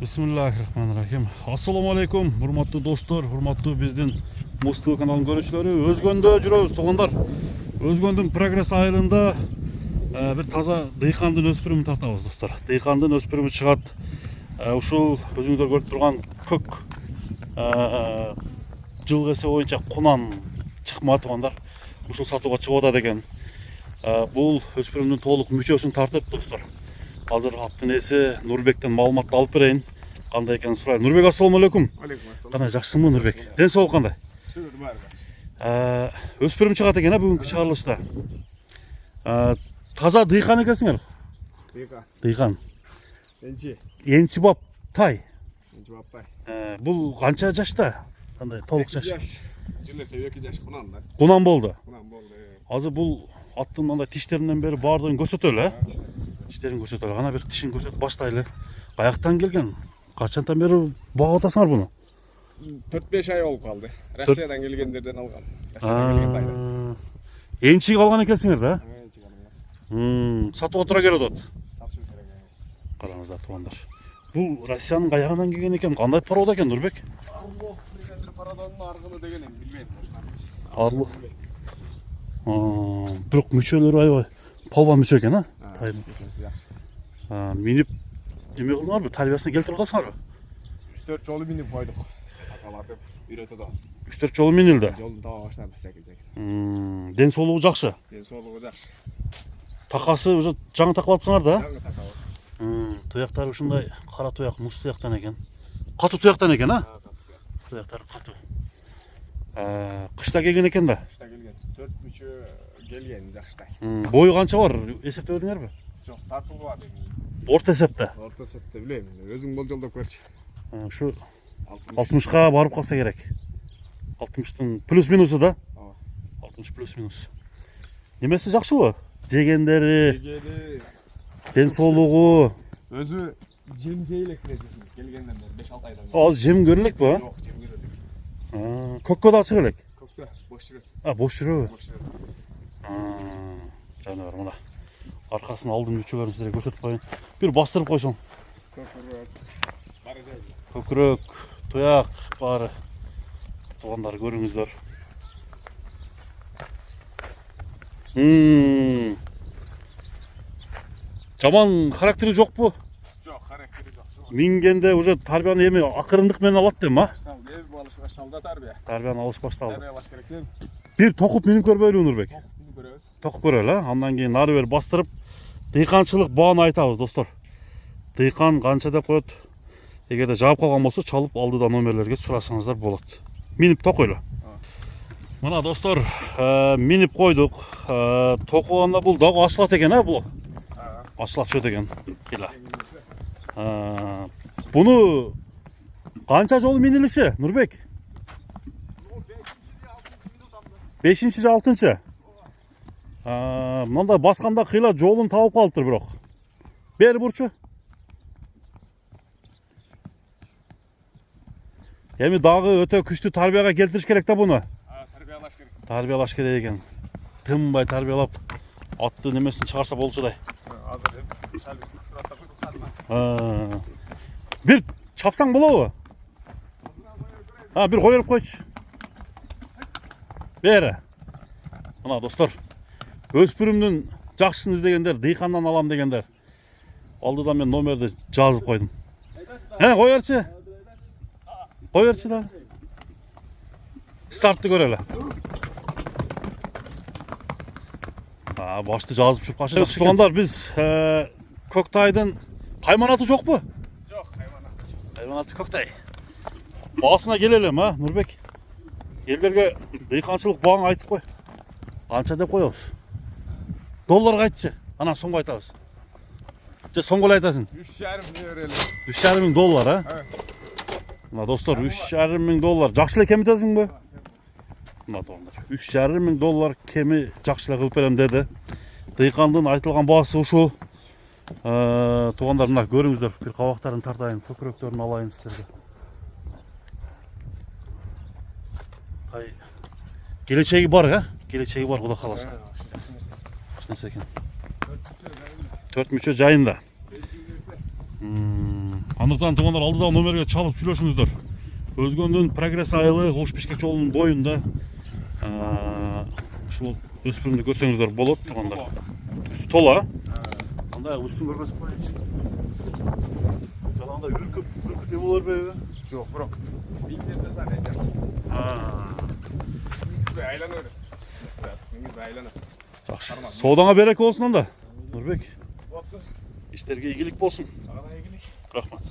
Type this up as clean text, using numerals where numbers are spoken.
Bismillahirrahmanirrahim. Assalamu alaikum, hurmatlı dostlar, hurmatlı bizden Mustafa kanalın görüşleri. Özgön'de жүрөбүз, туғандар. Özgön'dün progress ayılında bir taza dıyqandın öspürümü tartabız dostlar. Dıyqandın öspürümü çıgat. Uşul özüңүздөр көрүп турган көк жылгысы боюнча кунан чыкма туғандар. Ушул сатууга чыгып атат экен. Бул өспүрүмдүн толук мүчөсүн тартып достор. Азыр аттын ээси Нурбектен маалыматты алып берейин. Кандай экенин сурайм. Нурбек, ассаламу алейкум. Алейкум ассалам. Кандай, жакшысыңбы Нурбек? Ден соолук кандай? Шүгүр бар. Өспүрүм чыгат экен бүгүнкү чыгарылышта. Таза дыйкан экенсиңер. Дыйкан. Энчи бап тай. Энчи бап тай. Бул канча жашта? Кандай толук жаш? Жерлесе 2 жаш кунан да. Кунан болду. Кунан болду. Азыр бул аттын андай тиштеринен бери баардыгын көрсөтөлү, Тиштерин көрсөтөлү. Ана бир тишин көрсөтүп баштайлы. Каяктан келген? Качантан бери багып атасыңар буну? 4-5 ай болуп калды. Россиядан келгендерден алган. Россиядан келген тайда. Энчиге алган экенсиңер да? Энчиге алган. Сатууга туура келип атат. Сатыш керек. Караңыздар туугандар. Бул Россиянын каягынан келген экен. Кандай порода экен Нурбек? Арло дегендер парадонун аргылы дегенин билбейм. Арло. Бирок мүчөлөрү аябай полбан мүчө экен, а? Минип неме кылдыңарбы? Тарбиясына келтирип калсаңарбы? 3-4 жолу минип койдук. Акалар деп үйрөтөт атабыз. 3-4 жолу минилди. Жолун таба баштады секиз. Ден соолугу жакшы. Ден соолугу жакшы. Такасы уже жаңы такалапсыңар да? Жаңы такабы. Туяктары ушундай кара туяк, муз туяктан экен. Катуу туяктан экен, а? Туяктары катуу. Кышта келген экен да? Кышта келген. 4 мүчө келген жакштай. Бою канча бар? Эсептебедиңерби? Жок, тартылып бар. Орта эсепте. Орта эсепте билем. Өзүң болжолдоп көрчү. Ушу 60ка барып калса керек. 60тын плюс минусу да? 60 плюс минус. Немеси жакшыбы? Жегендери, Жегени, ден соолугу. өзү жем жейлек келгенден бери 5-6 айдан. Азыр жем көрүлөкпү? Жок, жем көрөлүк. Көккө да чыга элек. Көктө бош жүрөт. Бош жүрөбү? Бош жүрөт. Жана бар мына. Аркасын алдын мүчөлөрүн силерге көрсөтүп коеюн. Бир бастырып койсоң. Көкүрөк. Бары жай. Көкүрөк, туяк баары. Туугандар көрүңүздөр. Жаман характери жокпу? Жок, характери жок. Мингенде уже тарбияны эми акырындык менен алат дейм, а? Башталды, эми алыш башталды тарбия. Тарбияны алыш башталды. Тарбия алыш керек дейм. Бир токуп минип көрбөйлүбү Нурбек? Токуп көрөбүз. Токуп көрөлү, а? Андан кийин нары бери бастырып дыйканчылык бааны айтабыз, достор. Дыйкан канча деп коет? Эгерде жаап калган болсо, чалып алдыда номерлерге сурасаңыздар болот. Минип токойлу. Мына достор, минип койдук. Токуганда бул дагы ачылат экен, а бул? Ачылат чөт экен. Кила. Буну канча жолу минилиши, Нурбек? 5-6 же 6-чы? Мында басканда кыйла жолун табып калыптыр бирок. Бери бурчу. Эми дагы өтө күчтүү тарбияга келтириш керек да буну. Тарбиялаш керек. Тарбиялаш керек экен. Тынбай тарбиялап атты немесин чыгарса болчудай. Азыр шалбик турат. Бир чапсаң болобу? Бир койуп койчу. Бери. Мына достор, өспүрүмдүн жакшысын издегендер, дыйкандан алам дегендер. Алдыда мен номерди жазып койдум. Коерчу. Коерчу да. Стартты көрөлү. Башты жазып чуруп качып. Тугандар, биз Көктайдын кайманаты жокпу? Жок, кайманаты жок. Кайманаты Көктай. Басына келелем, а, Нурбек? Элдерге дыйканчылык бааңы айтып кой. Канча деп коебуз? Долларга айтчы. Анан соңго айтабыз. Же соңго эле айтасың? 3,5 берели. 3,5 миң доллар, а? Мына достор, 3,5 миң доллар. Жакшы эле кемитесиңби? Мына доллар. 3,5 миң доллар кеми жакшы эле кылып берем деди. Дыйкандын айтылган баасы ушул. Туугандар, мына көрүңүздөр. Бир кабактарын тартайын, көкүрөктөрүн алайын силерге. Келечеги бар, а? Келечеги бар, Кудай кааласа. Жакшы нерсе экен. 4 мүчө жайында. Андыктан тугандар алдыдагы номерге чалып сүйлөшүңүздөр. Өзгөндүн прогресс айылы Ош Бишкек жолунун боюнда ушул өспүрүмдү көрсөңүздөр болот тугандар. Үстү тола. Андай үстүн көргөзүп коеюнчу. Жанагындай үркүп не болор беби? Жок, бирок биктенде сан экен. Миңизбей айлана берет. Миңизбей айлана. Жакшы. Соодаңа береке болсун анда. Нурбек, Болду. иштерге ийгилик болсун. Сага да ийгилик. Рахмат.